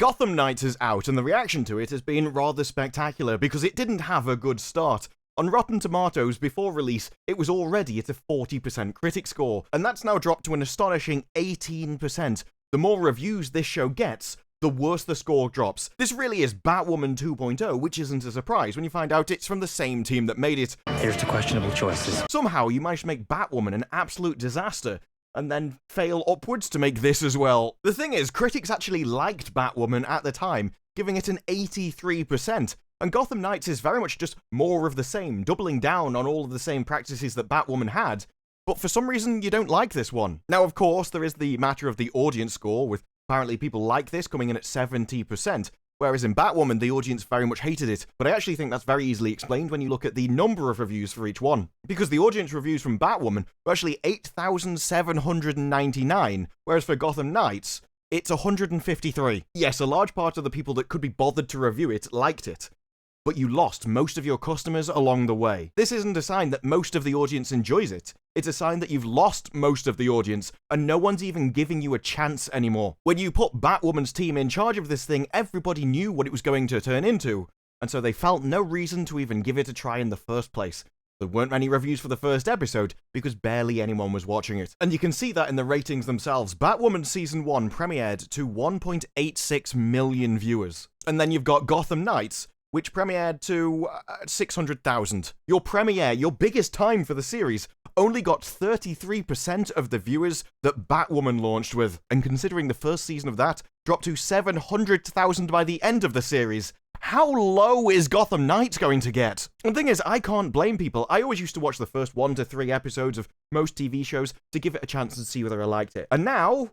Gotham Knights is out, and the reaction to it has been rather spectacular because it didn't have a good start. On Rotten Tomatoes, before release, it was already at a 40% critic score, and that's now dropped to an astonishing 18%. The more reviews this show gets, the worse the score drops. This really is Batwoman 2.0, which isn't a surprise when you find out it's from the same team that made it. Here's to questionable choices. Somehow you managed to make Batwoman an absolute disaster, and then fail upwards to make this as well. The thing is, critics actually liked Batwoman at the time, giving it an 83%, and Gotham Knights is very much just more of the same, doubling down on all of the same practices that Batwoman had, but for some reason you don't like this one. Now, of course, there is the matter of the audience score, with apparently people like this coming in at 70%, whereas in Batwoman, the audience very much hated it. But I actually think that's very easily explained when you look at the number of reviews for each one. Because the audience reviews from Batwoman were actually 8,799, whereas for Gotham Knights, it's 153. Yes, a large part of the people that could be bothered to review it liked it, but you lost most of your customers along the way. This isn't a sign that most of the audience enjoys it. It's a sign that you've lost most of the audience, and no one's even giving you a chance anymore. When you put Batwoman's team in charge of this thing, everybody knew what it was going to turn into, and so they felt no reason to even give it a try in the first place. There weren't many reviews for the first episode, because barely anyone was watching it. And you can see that in the ratings themselves. Batwoman Season 1 premiered to 1.86 million viewers. And then you've got Gotham Knights, which premiered to 600,000. Your premiere, your biggest time for the series, only got 33% of the viewers that Batwoman launched with. And considering the first season of that dropped to 700,000 by the end of the series, how low is Gotham Knights going to get? And the thing is, I can't blame people. I always used to watch the first 1 to 3 episodes of most TV shows to give it a chance and see whether I liked it. And now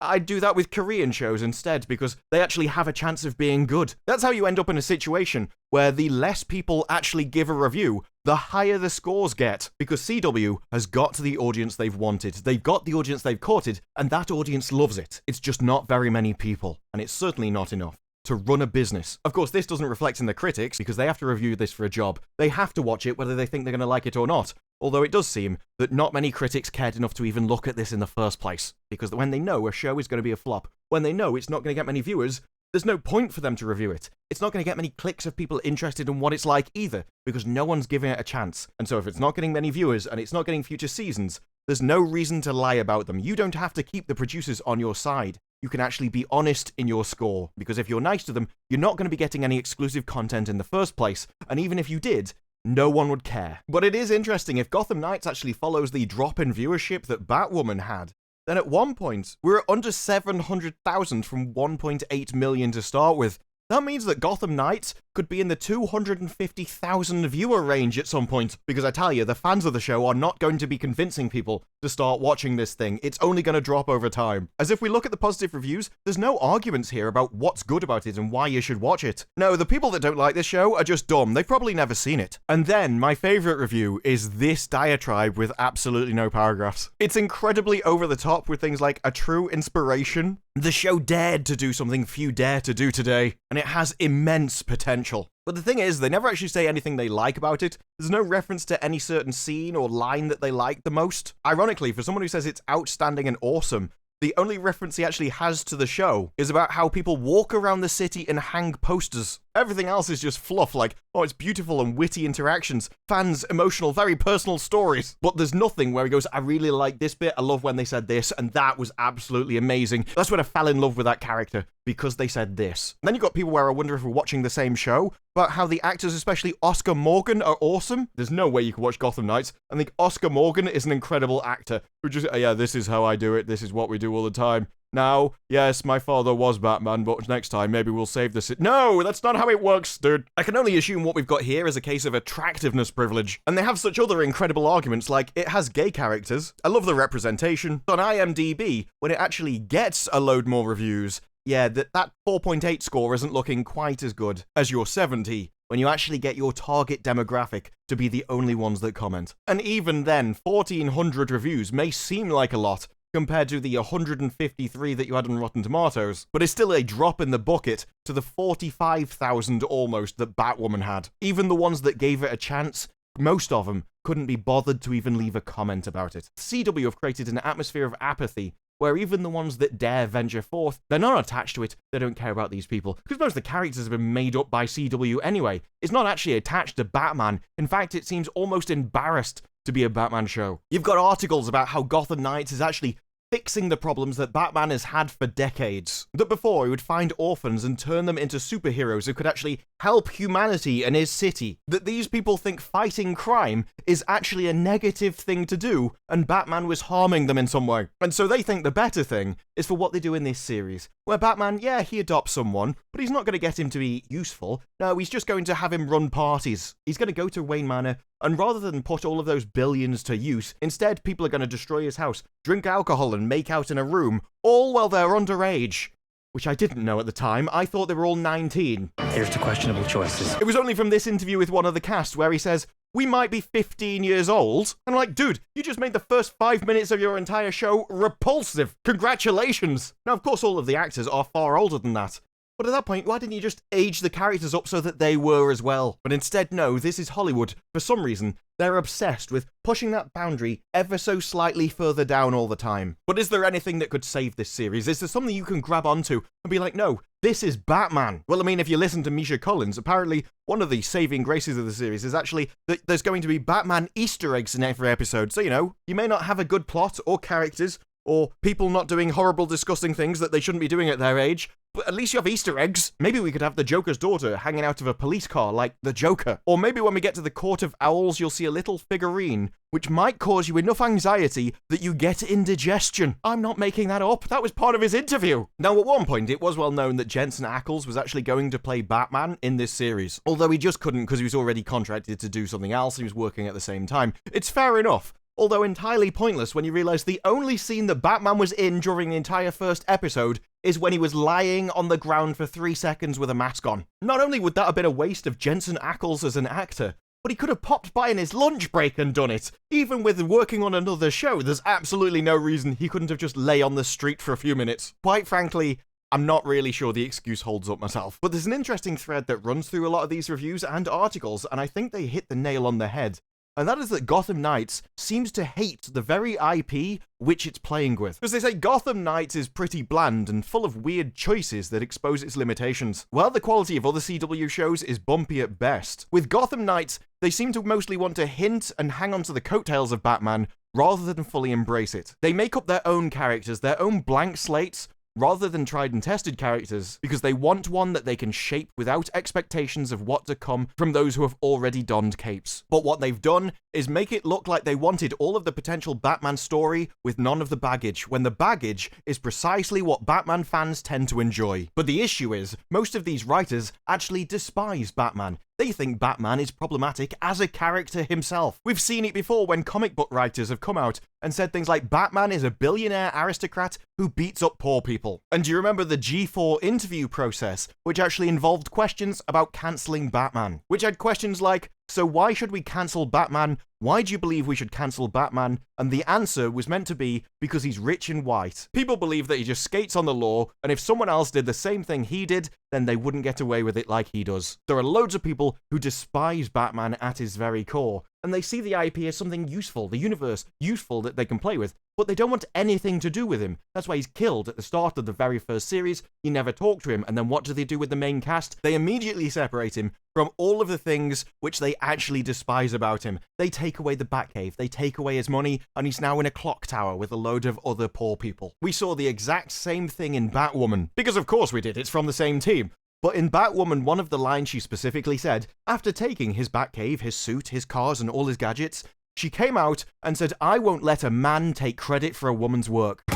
I do that with Korean shows instead, because they actually have a chance of being good. That's how you end up in a situation where the less people actually give a review, the higher the scores get, because CW has got to the audience they've wanted. They've got the audience they've courted, and that audience loves it. It's just not very many people, and it's certainly not enough to run a business. Of course, this doesn't reflect in the critics, because they have to review this for a job. They have to watch it whether they think they're going to like it or not. Although it does seem that not many critics cared enough to even look at this in the first place. Because when they know a show is going to be a flop, when they know it's not going to get many viewers, there's no point for them to review it. It's not going to get many clicks of people interested in what it's like either, because no one's giving it a chance. And so if it's not getting many viewers and it's not getting future seasons, there's no reason to lie about them. You don't have to keep the producers on your side. You can actually be honest in your score, because if you're nice to them, you're not going to be getting any exclusive content in the first place, and even if you did, no one would care. But it is interesting, if Gotham Knights actually follows the drop in viewership that Batwoman had, then at one point, we were under 700,000 from 1.8 million to start with. That means that Gotham Knights could be in the 250,000 viewer range at some point, because I tell you, the fans of the show are not going to be convincing people to start watching this thing. It's only going to drop over time. As if we look at the positive reviews, there's no arguments here about what's good about it and why you should watch it. No, the people that don't like this show are just dumb. They've probably never seen it. And then, my favorite review is this diatribe with absolutely no paragraphs. It's incredibly over the top with things like a true inspiration. The show dared to do something few dare to do today, and it has immense potential. But the thing is, they never actually say anything they like about it. There's no reference to any certain scene or line that they like the most. Ironically, for someone who says it's outstanding and awesome, the only reference he actually has to the show is about how people walk around the city and hang posters. Everything else is just fluff, like, oh, it's beautiful and witty interactions, fans, emotional, very personal stories. But there's nothing where he goes, I really like this bit, I love when they said this, and that was absolutely amazing. That's when I fell in love with that character, because they said this. And then you've got people where I wonder if we're watching the same show, about how the actors, especially Oscar Morgan, are awesome. There's no way you can watch Gotham Knights and think Oscar Morgan is an incredible actor who just, yeah, this is how I do it, this is what we do all the time. Now, yes, my father was Batman, but next time maybe we'll save this. No, that's not how it works, dude. I can only assume what we've got here is a case of attractiveness privilege. And they have such other incredible arguments, like it has gay characters. I love the representation. On IMDB, when it actually gets a load more reviews, yeah, that 4.8 score isn't looking quite as good as your 70 when you actually get your target demographic to be the only ones that comment. And even then, 1,400 reviews may seem like a lot compared to the 153 that you had on Rotten Tomatoes, but it's still a drop in the bucket to the 45,000 almost that Batwoman had. Even the ones that gave it a chance, most of them couldn't be bothered to even leave a comment about it. CW have created an atmosphere of apathy where even the ones that dare venture forth, they're not attached to it, they don't care about these people, because most of the characters have been made up by CW anyway. It's not actually attached to Batman. In fact, it seems almost embarrassed to be a Batman show. You've got articles about how Gotham Knights is actually fixing the problems that Batman has had for decades. That before, he would find orphans and turn them into superheroes who could actually help humanity and his city. That these people think fighting crime is actually a negative thing to do, and Batman was harming them in some way. And so they think the better thing is for what they do in this series, where Batman, yeah, he adopts someone, but he's not going to get him to be useful. No, he's just going to have him run parties. He's going to go to Wayne Manor, and rather than put all of those billions to use, instead people are going to destroy his house, drink alcohol and make out in a room, all while they're underage. Which I didn't know at the time. I thought they were all 19. Here's to questionable choices. It was only from this interview with one of the cast where he says, "We might be 15 years old." And I'm like, dude, you just made the first 5 minutes of your entire show repulsive. Congratulations. Now, of course, all of the actors are far older than that. But at that point, why didn't you just age the characters up so that they were as well? But instead, no, this is Hollywood. For some reason, they're obsessed with pushing that boundary ever so slightly further down all the time. But is there anything that could save this series? Is there something you can grab onto and be like, no, this is Batman? Well, I mean, if you listen to Misha Collins, apparently one of the saving graces of the series is actually that there's going to be Batman Easter eggs in every episode. So, you know, you may not have a good plot or characters, or people not doing horrible, disgusting things that they shouldn't be doing at their age, but at least you have Easter eggs. Maybe we could have the Joker's daughter hanging out of a police car like the Joker. Or maybe when we get to the Court of Owls, you'll see a little figurine, which might cause you enough anxiety that you get indigestion. I'm not making that up. That was part of his interview. Now, at one point, it was well known that Jensen Ackles was actually going to play Batman in this series. Although he just couldn't because he was already contracted to do something else. He was working at the same time. It's fair enough. Although entirely pointless when you realise the only scene that Batman was in during the entire first episode is when he was lying on the ground for 3 seconds with a mask on. Not only would that have been a waste of Jensen Ackles as an actor, but he could have popped by in his lunch break and done it. Even with working on another show, there's absolutely no reason he couldn't have just lay on the street for a few minutes. Quite frankly, I'm not really sure the excuse holds up myself. But there's an interesting thread that runs through a lot of these reviews and articles, and I think they hit the nail on the head. And that is that Gotham Knights seems to hate the very IP which it's playing with. Because they say Gotham Knights is pretty bland and full of weird choices that expose its limitations, while the quality of other CW shows is bumpy at best. With Gotham Knights, they seem to mostly want to hint and hang on to the coattails of Batman rather than fully embrace it. They make up their own characters, their own blank slates, rather than tried and tested characters, because they want one that they can shape without expectations of what to come from those who have already donned capes. But what they've done is make it look like they wanted all of the potential Batman story with none of the baggage, when the baggage is precisely what Batman fans tend to enjoy. But the issue is, most of these writers actually despise Batman. They think Batman is problematic as a character himself. We've seen it before when comic book writers have come out and said things like Batman is a billionaire aristocrat who beats up poor people. And do you remember the G4 interview process, which actually involved questions about cancelling Batman? Which had questions like, so why should we cancel Batman? Why do you believe we should cancel Batman? And the answer was meant to be, because he's rich and white. People believe that he just skates on the law, and if someone else did the same thing he did, then they wouldn't get away with it like he does. There are loads of people who despise Batman at his very core, and they see the IP as something useful, the universe useful that they can play with, but they don't want anything to do with him. That's why he's killed at the start of the very first series. You never talk to him, and then what do they do with the main cast? They immediately separate him from all of the things which they actually despise about him. They take away the Batcave, they take away his money, and he's now in a clock tower with a load of other poor people. We saw the exact same thing in Batwoman, because of course we did, it's from the same team. But in Batwoman, one of the lines she specifically said, after taking his Batcave, his suit, his cars, and all his gadgets, she came out and said, "I won't let a man take credit for a woman's work." They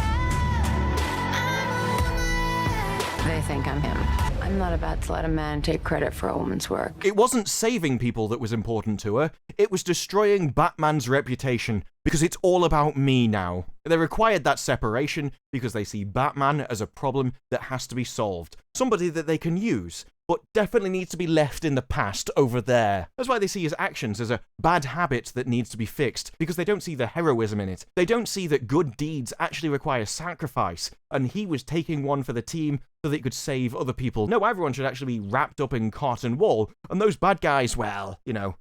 think I'm him. I'm not about to let a man take credit for a woman's work. It wasn't saving people that was important to her, it was destroying Batman's reputation, because it's all about me now. They required that separation because they see Batman as a problem that has to be solved. Somebody that they can use, but definitely needs to be left in the past over there. That's why they see his actions as a bad habit that needs to be fixed, because they don't see the heroism in it. They don't see that good deeds actually require sacrifice, and he was taking one for the team so that he could save other people. No, everyone should actually be wrapped up in cotton wool, and those bad guys, well, you know,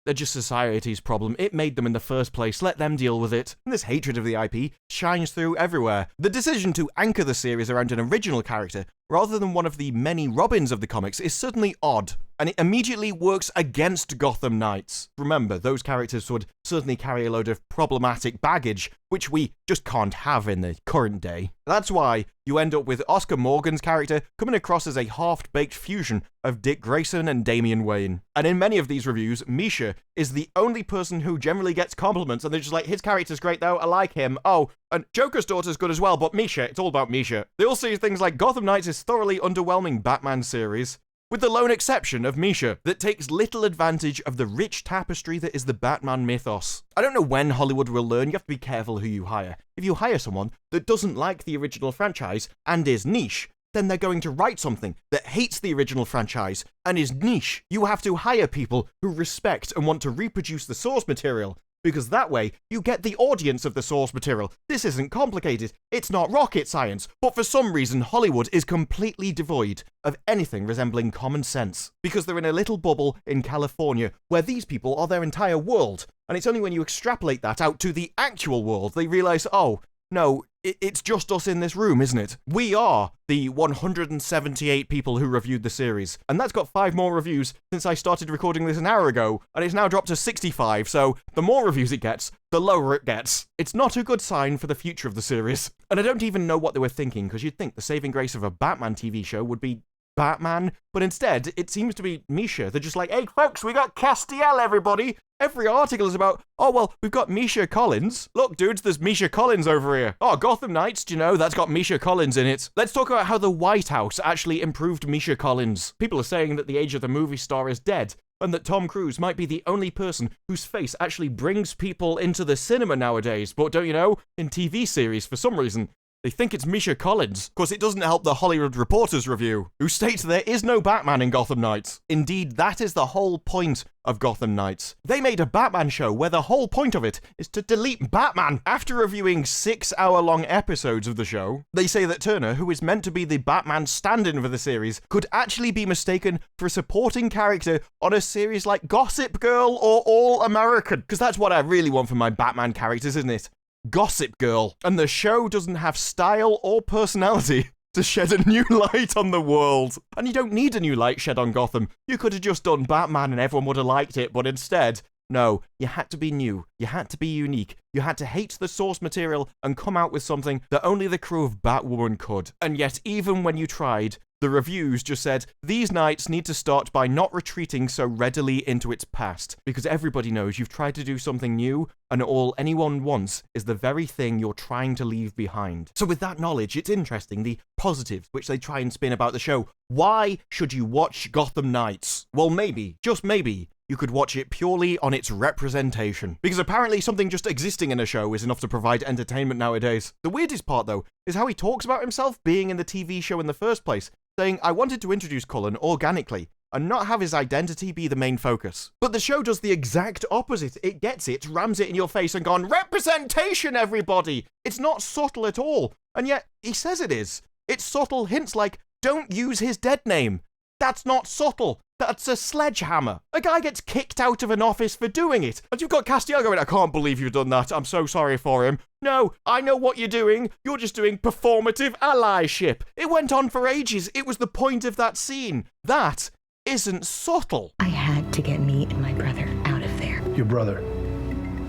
They're just society's problem. It made them in the first place. Let them deal with it. And this hatred of the IP shines through everywhere. The decision to anchor the series around an original character rather than one of the many Robins of the comics is certainly odd, and it immediately works against Gotham Knights. Remember, those characters would certainly carry a load of problematic baggage, which we just can't have in the current day. That's why you end up with Oscar Morgan's character coming across as a half-baked fusion of Dick Grayson and Damian Wayne. And in many of these reviews, Misha is the only person who generally gets compliments, and they're just like, his character's great though, I like him. Oh, and Joker's daughter's good as well, but Misha, it's all about Misha. They all say things like Gotham Knights is thoroughly underwhelming Batman series, with the lone exception of Misha, that takes little advantage of the rich tapestry that is the Batman mythos. I don't know when Hollywood will learn you have to be careful who you hire. If you hire someone that doesn't like the original franchise and is niche, then they're going to write something that hates the original franchise and is niche. You have to hire people who respect and want to reproduce the source material, because that way you get the audience of the source material. This isn't complicated, it's not rocket science, but for some reason Hollywood is completely devoid of anything resembling common sense, because they're in a little bubble in California where these people are their entire world, and it's only when you extrapolate that out to the actual world they realize, oh, no, it's just us in this room, isn't it? We are the 178 people who reviewed the series, and that's got 5 more reviews since I started recording this an hour ago, and it's now dropped to 65, so the more reviews it gets, the lower it gets. It's not a good sign for the future of the series. And I don't even know what they were thinking, because you'd think the saving grace of a Batman TV show would be Batman, but instead, it seems to be Misha. They're just like, hey folks, we got Castiel, everybody! Every article is about, oh well, we've got Misha Collins. Look dudes, there's Misha Collins over here. Oh, Gotham Knights, do you know, that's got Misha Collins in it. Let's talk about how the White House actually improved Misha Collins. People are saying that the age of the movie star is dead, and that Tom Cruise might be the only person whose face actually brings people into the cinema nowadays. But don't you know, in TV series, for some reason, they think it's Misha Collins. Of course, it doesn't help the Hollywood Reporter's review, who states there is no Batman in Gotham Knights. Indeed, that is the whole point of Gotham Knights. They made a Batman show where the whole point of it is to delete Batman. After reviewing 6-hour-long episodes of the show, they say that Turner, who is meant to be the Batman stand-in for the series, could actually be mistaken for a supporting character on a series like Gossip Girl or All American. Because that's what I really want for my Batman characters, isn't it? Gossip Girl. And the show doesn't have style or personality to shed a new light on the world. And you don't need a new light shed on Gotham. You could have just done Batman and everyone would have liked it, but instead, no, you had to be new. You had to be unique. You had to hate the source material and come out with something that only the crew of Batwoman could. And yet, even when you tried, the reviews just said, these nights need to start by not retreating so readily into its past, because everybody knows you've tried to do something new, and all anyone wants is the very thing you're trying to leave behind. So with that knowledge, it's interesting, the positives which they try and spin about the show. Why should you watch Gotham Knights? Well, maybe, just maybe, you could watch it purely on its representation. Because apparently something just existing in a show is enough to provide entertainment nowadays. The weirdest part, though, is how he talks about himself being in the TV show in the first place, saying, I wanted to introduce Cullen organically, and not have his identity be the main focus. But the show does the exact opposite. It gets it, rams it in your face, and gone, representation, everybody! It's not subtle at all. And yet, he says it is. It's subtle hints like, don't use his dead name. That's not subtle. That's a sledgehammer. A guy gets kicked out of an office for doing it. And you've got Castiel going, I can't believe you've done that. I'm so sorry for him. No, I know what you're doing. You're just doing performative allyship. It went on for ages. It was the point of that scene. That isn't subtle. I had to get me and my brother out of there. Your brother.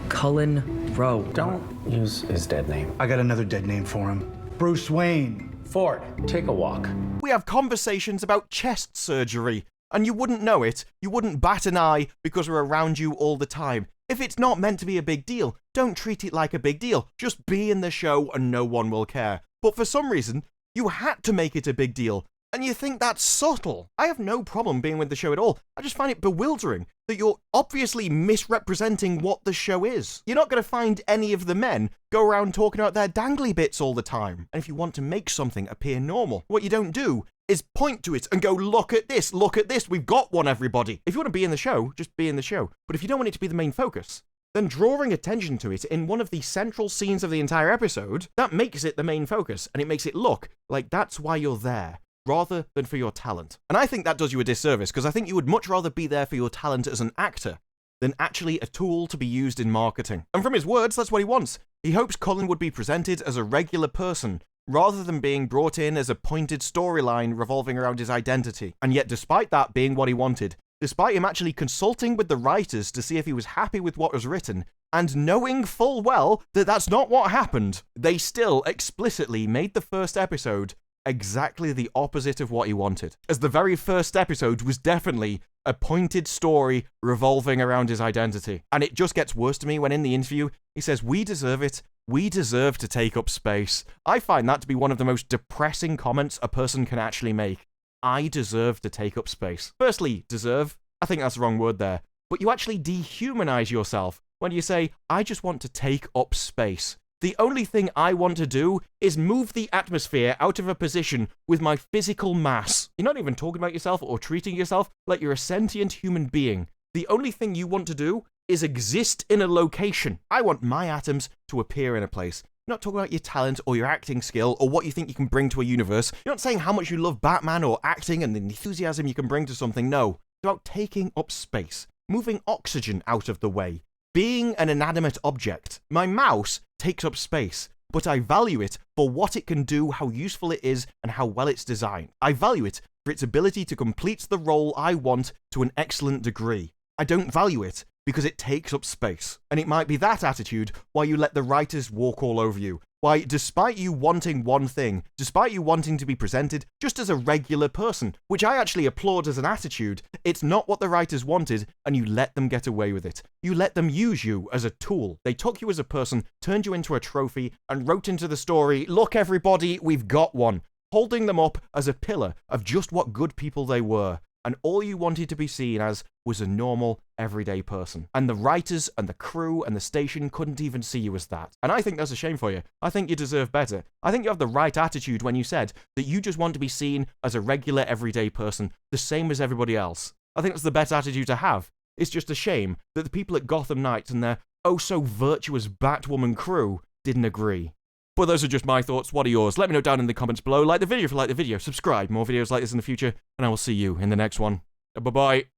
Cullen Rowe. Don't use his dead name. I got another dead name for him. Bruce Wayne. Ford, take a walk. We have conversations about chest surgery, and you wouldn't know it. You wouldn't bat an eye because we're around you all the time. If it's not meant to be a big deal, don't treat it like a big deal. Just be in the show and no one will care. But for some reason, you had to make it a big deal. And you think that's subtle. I have no problem being with the show at all. I just find it bewildering that you're obviously misrepresenting what the show is. You're not going to find any of the men go around talking about their dangly bits all the time. And if you want to make something appear normal, what you don't do is point to it and go, look at this, we've got one, everybody. If you want to be in the show, just be in the show. But if you don't want it to be the main focus, then drawing attention to it in one of the central scenes of the entire episode, that makes it the main focus, and it makes it look like that's why you're there, rather than for your talent. And I think that does you a disservice, because I think you would much rather be there for your talent as an actor than actually a tool to be used in marketing. And from his words, that's what he wants. He hopes Cullen would be presented as a regular person, rather than being brought in as a pointed storyline revolving around his identity. And yet, despite that being what he wanted, despite him actually consulting with the writers to see if he was happy with what was written, and knowing full well that that's not what happened, they still explicitly made the first episode exactly the opposite of what he wanted. As the very first episode was definitely a pointed story revolving around his identity. And it just gets worse to me when in the interview, he says, "We deserve it. We deserve to take up space." I find that to be one of the most depressing comments a person can actually make. I deserve to take up space. Firstly, deserve, I think that's the wrong word there. But you actually dehumanize yourself when you say, "I just want to take up space. The only thing I want to do is move the atmosphere out of a position with my physical mass." You're not even talking about yourself or treating yourself like you're a sentient human being. The only thing you want to do is exist in a location. I want my atoms to appear in a place. You're not talking about your talent or your acting skill or what you think you can bring to a universe. You're not saying how much you love Batman or acting and the enthusiasm you can bring to something. No. It's about taking up space, moving oxygen out of the way, being an inanimate object. My mouse takes up space, but I value it for what it can do, how useful it is, and how well it's designed. I value it for its ability to complete the role I want to an excellent degree. I don't value it because it takes up space. And it might be that attitude why you let the writers walk all over you. Why, despite you wanting one thing, despite you wanting to be presented just as a regular person, which I actually applaud as an attitude, it's not what the writers wanted, and you let them get away with it. You let them use you as a tool. They took you as a person, turned you into a trophy, and wrote into the story, "Look everybody, we've got one," holding them up as a pillar of just what good people they were. And all you wanted to be seen as was a normal, everyday person. And the writers and the crew and the station couldn't even see you as that. And I think that's a shame for you. I think you deserve better. I think you have the right attitude when you said that you just want to be seen as a regular, everyday person, the same as everybody else. I think that's the best attitude to have. It's just a shame that the people at Gotham Knights and their oh-so-virtuous Batwoman crew didn't agree. But those are just my thoughts. What are yours? Let me know down in the comments below. Like the video if you like the video. Subscribe. More videos like this in the future. And I will see you in the next one. Bye-bye.